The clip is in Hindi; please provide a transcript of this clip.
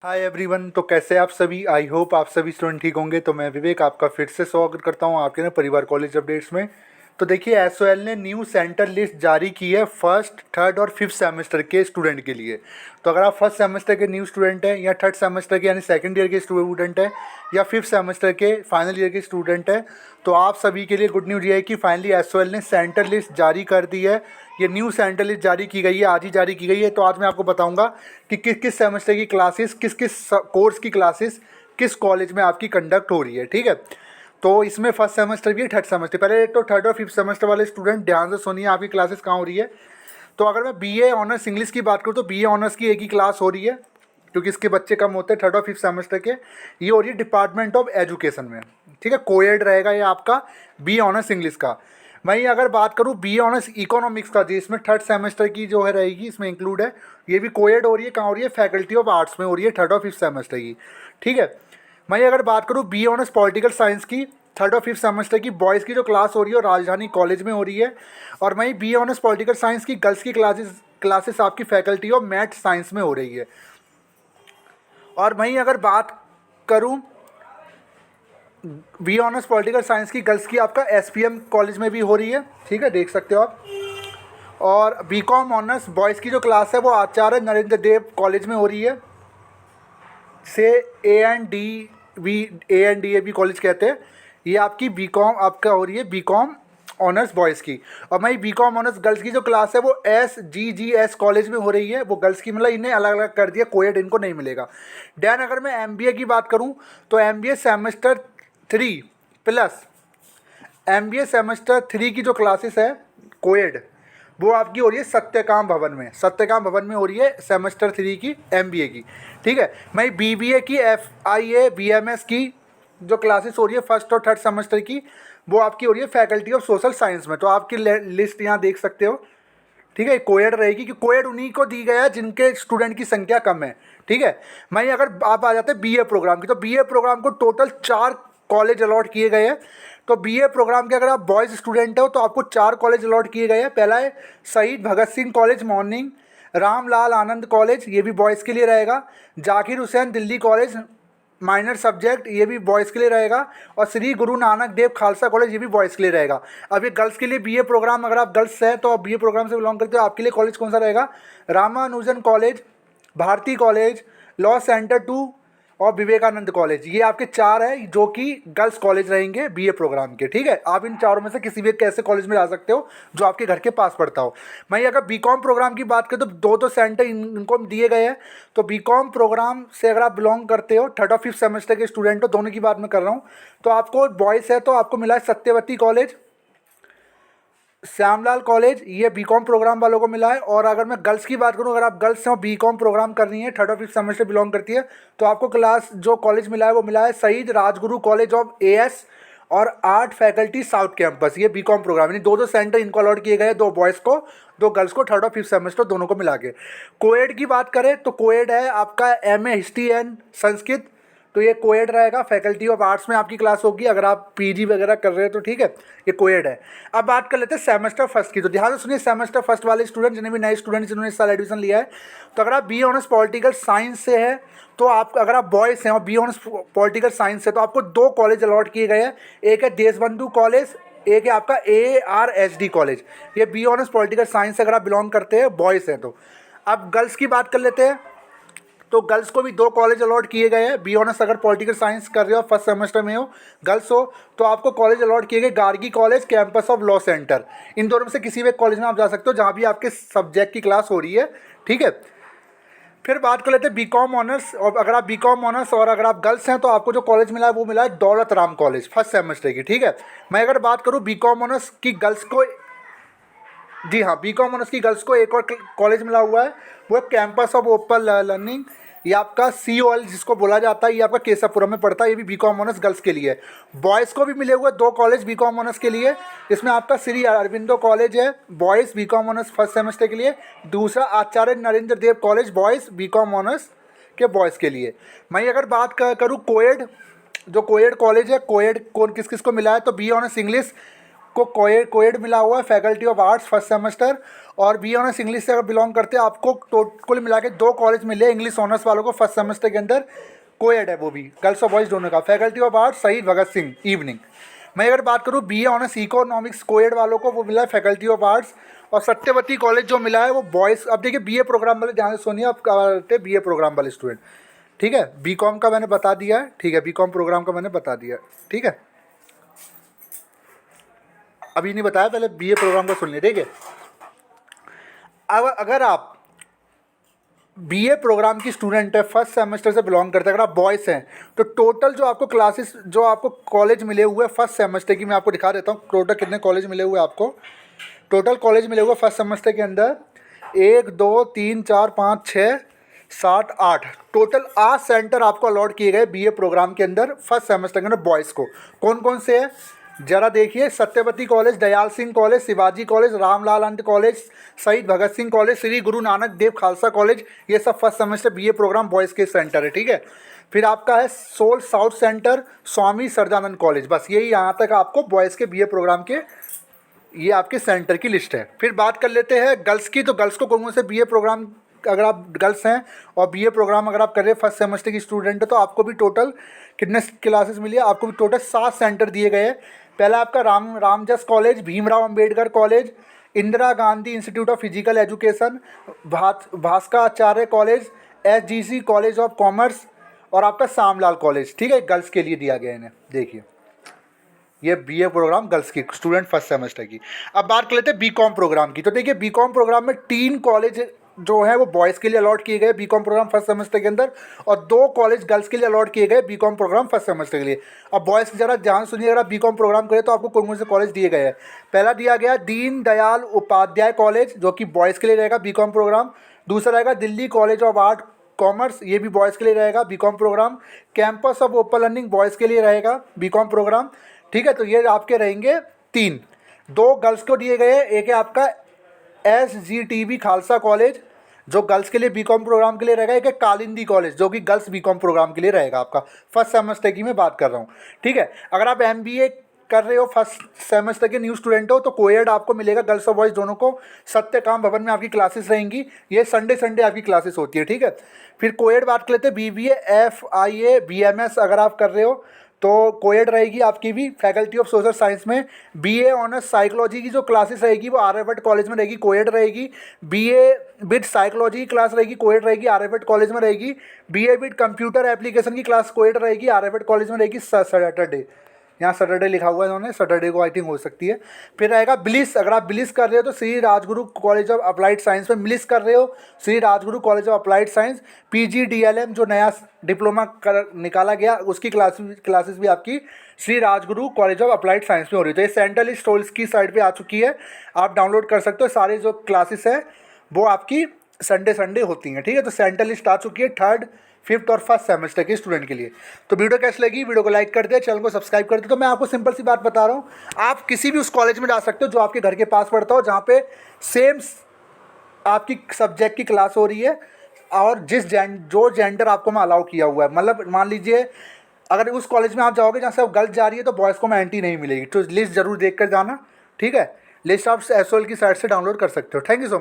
Hi everyone. तो कैसे आप सभी? आई होप आप सभी स्टूडेंट ठीक होंगे। तो मैं विवेक आपका फिर से स्वागत करता हूं आपके ना परिवार कॉलेज अपडेट्स में। तो देखिए, एसओएल ने न्यू सेंटर लिस्ट जारी की है फर्स्ट, थर्ड और फिफ्थ सेमेस्टर के स्टूडेंट के लिए। तो अगर आप फर्स्ट सेमेस्टर के न्यू स्टूडेंट हैं या थर्ड सेमेस्टर के यानी सेकंड ईयर के स्टूडेंट हैं या फिफ्थ सेमेस्टर के फाइनल ईयर के स्टूडेंट हैं, तो आप सभी के लिए गुड न्यूज़ ये है कि फाइनली एसओएल ने सेंटर लिस्ट जारी कर दी है। ये न्यू सेंटर लिस्ट जारी की गई है, आज ही जारी की गई है। तो आज मैं आपको बताऊंगा कि किस किस सेमेस्टर की क्लासेस, किस किस कोर्स की क्लासेस किस कॉलेज में आपकी कंडक्ट हो रही है। ठीक है, तो इसमें फर्स्ट सेमेस्टर भी है, थर्ड सेमेस्टर। पहले तो थर्ड और फिफ्थ सेमेस्टर वाले स्टूडेंट ध्यान से सुनिए, आपकी क्लासेस कहाँ हो रही है। तो अगर मैं बीए ऑनर्स इंग्लिश की बात करूँ तो बीए ऑनर्स की एक ही क्लास हो रही है, क्योंकि इसके बच्चे कम होते हैं थर्ड और फिफ्थ सेमेस्टर के। ये हो रही है डिपार्टमेंट ऑफ एजुकेशन में। ठीक है, कोएड रहेगा ये आपका बी ऑनर्स इंग्लिश का। वहीं अगर बात करूँ बी ऑनर्स इकोनॉमिक्स का, जिसमें थर्ड सेमेस्टर की जो है रहेगी, इसमें इंक्लूड है, ये भी कोएड हो रही है। कहाँ हो रही है? फैकल्टी ऑफ आर्ट्स में हो रही है, थर्ड और फिफ्थ सेमेस्टर की। ठीक है, वहीं अगर बात करूँ बी ऑनर्स पॉलिटिकल साइंस की, थर्ड और फिफ्थ सेमेस्टर की बॉयज़ की जो क्लास हो रही है राजधानी कॉलेज में हो रही है। और वहीं बी ऑनर्स पॉलिटिकल साइंस की गर्ल्स की क्लासेस आपकी फैकल्टी ऑफ मैथ साइंस में हो रही है। और वहीं अगर बात करूँ बी ऑनर्स पॉलिटिकल साइंस की गर्ल्स की, आपका एसपीएम कॉलेज में भी हो रही है। ठीक है, देख सकते हो आप। और बी कॉम ऑनर्स बॉयज़ की जो क्लास है वो आचार्य नरेंद्र देव कॉलेज में हो रही है, से A N D A B college कहते हैं। ये आपकी बी कॉम आपका हो रही है, बी कॉम ऑनर्स बॉयज़ की। और वही बी कॉम ऑनर्स गर्ल्स की जो क्लास है वो SGGS कॉलेज में हो रही है। वो गर्ल्स की मतलब इन्हें अलग अलग कर दिया, कोएड इनको नहीं मिलेगा। देन अगर मैं MBA की बात करूँ तो MBA semester 3 plus MBA semester 3 की जो क्लासेस है कोएड, वो आपकी हो रही है सत्यकाम भवन में। सत्यकाम भवन में हो रही है सेमेस्टर 3 की MBA की। ठीक है, मैं BBA की FIA BMS की जो क्लासेस हो रही है फर्स्ट और थर्ड सेमेस्टर की, वो आपकी हो रही है फैकल्टी ऑफ सोशल साइंस में। तो आपकी लिस्ट यहाँ देख सकते हो। ठीक है, कोएड रहेगी कि कोएड उन्हीं को दी गया है जिनके स्टूडेंट की संख्या कम है। ठीक है, मैं अगर आप आ जाते हैं BA प्रोग्राम की, तो BA प्रोग्राम को टोटल 4 कॉलेज अलॉट किए गए हैं। तो BA प्रोग्राम के अगर आप बॉयज़ स्टूडेंट हो तो आपको 4 कॉलेज अलॉट किए गए हैं। पहला है शहीद भगत सिंह कॉलेज मॉर्निंग, रामलाल आनंद कॉलेज, ये भी बॉयज़ के लिए रहेगा। Zakir Hussain Delhi college minor subject, ये भी बॉयज़ के लिए रहेगा। और श्री गुरु नानक देव खालसा कॉलेज, ये भी बॉयज़ के लिए रहेगा। अब ये गर्ल्स के लिए BA प्रोग्राम, अगर आप गर्ल्स हैं तो आप BA प्रोग्राम से बिलोंग करते हो, आपके लिए कॉलेज कौन सा रहेगा? Ramanujan college, Bharati college, law centre 2 और विवेकानंद कॉलेज। ये आपके 4 है जो कि गर्ल्स कॉलेज रहेंगे BA प्रोग्राम के। ठीक है, आप इन चारों में से किसी भी एक ऐसे कॉलेज में जा सकते हो जो आपके घर के पास पड़ता हो। मैं अगर BCom प्रोग्राम की बात करें तो दो सेंटर इनको दिए गए हैं। तो BCom प्रोग्राम से अगर आप बिलोंग करते हो, थर्ड और फिफ्थ सेमेस्टर के स्टूडेंट हो, दोनों की बात मैं कर रहा हूँ, तो आपको बॉयज़ है तो आपको मिला है सत्यवती कॉलेज, श्यामलाल कॉलेज, ये BCom प्रोग्राम वालों को मिला है। और अगर मैं गर्ल्स की बात करूं, अगर आप गर्ल्स हैं और BCom प्रोग्राम कर रही हैं, थर्ड और फिफ्थ सेमेस्टर बिलोंग करती है, तो आपको क्लास जो कॉलेज मिला है वो मिला है शहीद राजगुरु कॉलेज ऑफ AS और आर्ट फैकल्टी साउथ कैंपस। ये BCom प्रोग्राम, यानी दो सेंटर इनको अलॉट किए गए, 2 बॉयज़ को 2 गर्ल्स को, थर्ड और फिफ्थ सेमेस्टर दोनों को मिला के। कोएड की बात करें तो कोएड है आपका MA हिस्ट्री एंड संस्कृत, तो ये कोएड रहेगा। फैकल्टी ऑफ आर्ट्स में आपकी क्लास होगी अगर आप PG वगैरह कर रहे हो तो। ठीक है, ये कोएड है। अब बात कर लेते हैं सेमेस्टर फर्स्ट की। तो ध्यान से सुनिए, सेमेस्टर फर्स्ट वाले स्टूडेंट, जिन्हें भी नए स्टूडेंट जिन्होंने इस साल एडमिशन लिया है, तो अगर आप बी ऑनर्स पॉलिटिकल साइंस से है तो आप, अगर आप बॉयज़ हैं और बी ऑनर्स पॉलिटिकल साइंस से, तो आपको 2 कॉलेज अलॉट किए गए हैं। एक है देशबंधु कॉलेज, एक है आपका ARSD कॉलेज। ये बी ऑनर्स पॉलिटिकल साइंस से अगर आप बिलोंग करते हैं, बॉयज़ हैं तो। अब गर्ल्स की बात कर लेते हैं, तो गर्ल्स को भी 2 कॉलेज अलॉट किए गए हैं। बी ऑनर्स अगर पॉलिटिकल साइंस कर रहे हो, फर्स्ट सेमेस्टर में हो, गर्ल्स हो, तो आपको कॉलेज अलॉट किए गए Gargi college, campus of law centre. इन दोनों में से किसी भी कॉलेज में आप जा सकते हो जहाँ भी आपके सब्जेक्ट की क्लास हो रही है। ठीक है, फिर बात कर लेते हैं BCom ऑनर्स। और अगर आप BCom ऑनर्स और अगर आप गर्ल्स हैं तो आपको जो कॉलेज मिला है वो मिला है Daulat Ram college, first semester की। ठीक है, मैं अगर बात करूँ BCom ऑनर्स की गर्ल्स को, जी हाँ, BCom ऑनर्स की गर्ल्स को एक और कॉलेज मिला हुआ है, वो है कैंपस ऑफ ओपन लर्निंग। ये आपका COL जिसको बोला जाता है, ये आपका केशवपुरम में पड़ता है। ये भी BCom ऑनर्स गर्ल्स के लिए है। बॉयज़ को भी मिले हुए 2 कॉलेज BCom ऑनर्स के लिए। इसमें आपका श्री अरविंदो कॉलेज है boys BCom honours first semester के लिए, दूसरा आचार्य नरेंद्र देव कॉलेज बॉयज़ BCom ऑनर्स के बॉयज़ के लिए। मैं अगर बात करूँ कोएड, जो कोएड कॉलेज है, कोएड कौन किस किस को मिला है, तो बी ऑनर्स इंग्लिश आपको कोएड मिला हुआ है faculty of arts first semester, और बी ऑनर्स इंग्लिश से अगर बिलोंग करते हैं आपको कुल मिला के 2 कॉलेज मिले इंग्लिश ऑनर्स वालों को फर्स्ट सेमेस्टर के अंदर, कोएड है वो भी, गर्ल्स और बॉयज़ दोनों का। फैकल्टी ऑफ आर्ट्स शहीद भगत सिंह इवनिंग। मैं अगर बात करूँ बी ऑनर्स इकोनॉमिक्स कोएड वालों को, वो मिला है फैकल्टी ऑफ आर्ट्स, और सत्यवती कॉलेज जो मिला है वो बॉयज़। अब देखिए बीए प्रोग्राम वाले ध्यान से सुनिए, आप करते बीए प्रोग्राम वाले स्टूडेंट, ठीक है। बीकॉम का मैंने बता दिया है, ठीक है, बीकॉम प्रोग्राम का मैंने बता दिया, ठीक है। अभी नहीं बताया, पहले बीए प्रोग्राम का सुन लिया, ठीक है। अब अगर आप बीए प्रोग्राम की स्टूडेंट है, फर्स्ट सेमेस्टर से बिलोंग करते हैं, अगर आप बॉयज़ हैं, तो टोटल जो आपको क्लासेस, जो आपको कॉलेज मिले हुए फर्स्ट सेमेस्टर की, मैं आपको दिखा देता हूँ टोटल कितने कॉलेज मिले हुए आपको। टोटल कॉलेज मिले हुए फर्स्ट सेमेस्टर के अंदर 1 2 3 4 5 6 7 8, टोटल 8 सेंटर आपको अलॉट किए गए बीए प्रोग्राम के अंदर फर्स्ट सेमेस्टर के अंदर बॉयज़ को। कौन कौन से हैं जरा देखिए, Satyavati college, Dayal Singh college, Shivaji college, Ramlal अंत कॉलेज, शहीद भगत सिंह कॉलेज, श्री गुरु नानक देव खालसा कॉलेज, ये सब first semester BA programme boys के सेंटर है, ठीक है। फिर आपका है SOL south centre, Swami Sardanand college, बस यही यहाँ तक आपको बॉयज़ के बीए प्रोग्राम के ये आपके सेंटर की लिस्ट है। फिर बात कर लेते हैं गर्ल्स की, तो गर्ल्स को कौन से बीए प्रोग्राम, अगर आप गर्ल्स हैं और बीए प्रोग्राम अगर आप कर रहे हैं फर्स्ट सेमेस्टर की स्टूडेंट है, तो आपको भी टोटल कितने क्लासेस मिली है, आपको भी टोटल 7 सेंटर दिए गए हैं। पहला आपका Ramjas college, Bhimrao Ambedkar college, Indira Gandhi institute of physical education, Bhaskaracharya college, SGC college of commerce, और आपका श्यामलाल कॉलेज, ठीक है, गर्ल्स के लिए दिया गया इन्हें। देखिए ये बीए प्रोग्राम गर्ल्स की स्टूडेंट फर्स्ट सेमेस्टर की। अब बात कर लेते हैं बीकॉम प्रोग्राम की, तो देखिए बीकॉम प्रोग्राम में 3 कॉलेज जो है वो बॉयज़ के लिए अलॉट किए गए बीकॉम प्रोग्राम फर्स्ट सेमेस्टर के अंदर, और 2 कॉलेज गर्ल्स के लिए अलॉट किए गए बीकॉम प्रोग्राम फर्स्ट सेमेस्टर के लिए। अब बॉयज़ जरा ध्यान सुनिए, अगर आप बीकॉम प्रोग्राम करें तो आपको कौन कौन से कॉलेज दिए गए हैं। पहला दिया गया दीन दयाल उपाध्याय कॉलेज, जो कि बॉयज़ के लिए रहेगा बीकॉम प्रोग्राम। दूसरा रहेगा Delhi college of art commerce, ये भी बॉयज़ के लिए रहेगा BCom programme. Campus of open learning boys के लिए रहेगा बीकॉम प्रोग्राम, ठीक है। तो ये आपके रहेंगे 3, 2 गर्ल्स को दिए गए, एक है आपका SGTB खालसा कॉलेज जो गर्ल्स के लिए बीकॉम प्रोग्राम के लिए रहेगा, एक है कालिंदी कॉलेज जो कि गर्ल्स बीकॉम प्रोग्राम के लिए रहेगा आपका फर्स्ट सेमेस्टर की मैं बात कर रहा हूँ, ठीक है। अगर आप MBA कर रहे हो फर्स्ट सेमेस्टर के न्यू स्टूडेंट हो, तो कोएड आपको मिलेगा गर्ल्स और बॉयज़ दोनों को। सत्यकाम भवन में आपकी क्लासेस रहेंगी, ये संडे आपकी क्लासेस होती है, ठीक है। फिर कोएड बात कर लेते हैं, BBA FIA BMS अगर आप कर रहे हो तो कोएड रहेगी आपकी भी फैकल्टी ऑफ सोशल साइंस में। BA ऑनर्स साइकोलॉजी की जो क्लासेस रहेगी वो आर्यभट्ट कॉलेज में रहेगी, कोएड रहेगी। BA विद साइकोलॉजी की क्लास रहेगी, कोएड रहेगी, आर्यभट्ट कॉलेज में रहेगी। BA विद कंप्यूटर एप्लीकेशन की क्लास कोएड रहेगी, आर्यभट्ट कॉलेज में रहेगी। सैटरडे, यहाँ सैटरडे लिखा हुआ है इन्होंने, सैटरडे को आई थिंक हो सकती है। फिर रहेगा ब्लिस, अगर आप ब्लिस कर रहे हो तो Shri Rajguru college of applied science में ब्लिस कर रहे हो, Shri Rajguru college of applied science. PGDLM जो नया डिप्लोमा निकाला गया उसकी क्लासेस भी आपकी Shri Rajguru college of applied science में हो रही है। तो ये सेंट्रल लिस्ट रोल्स की साइड पर आ चुकी है, आप डाउनलोड कर सकते हो। सारी जो क्लासेस है वो आपकी संडे होती हैं, ठीक है। तो सेंट्रल लिस्ट आ चुकी है 3rd, 5th और फर्स्ट सेमेस्टर के स्टूडेंट के लिए। तो वीडियो कैसी लगी, वीडियो को लाइक कर दे, चैनल को सब्सक्राइब कर दे। तो मैं आपको सिंपल सी बात बता रहा हूँ, आप किसी भी उस कॉलेज में जा सकते हो जो आपके घर के पास पड़ता हो, जहाँ पे सेम आपकी सब्जेक्ट की क्लास हो रही है और जो जेंडर आपको मैं अलाउ किया हुआ है। मतलब मान लीजिए अगर उस कॉलेज में आप जाओगे जहाँ से आप गर्ल्स जा रही है तो बॉयज़ को में एंट्री नहीं मिलेगी, तो लिस्ट जरूर देख कर जाना, ठीक है। लिस्ट आप SOL की साइट से डाउनलोड कर सकते हो। Thank you so much.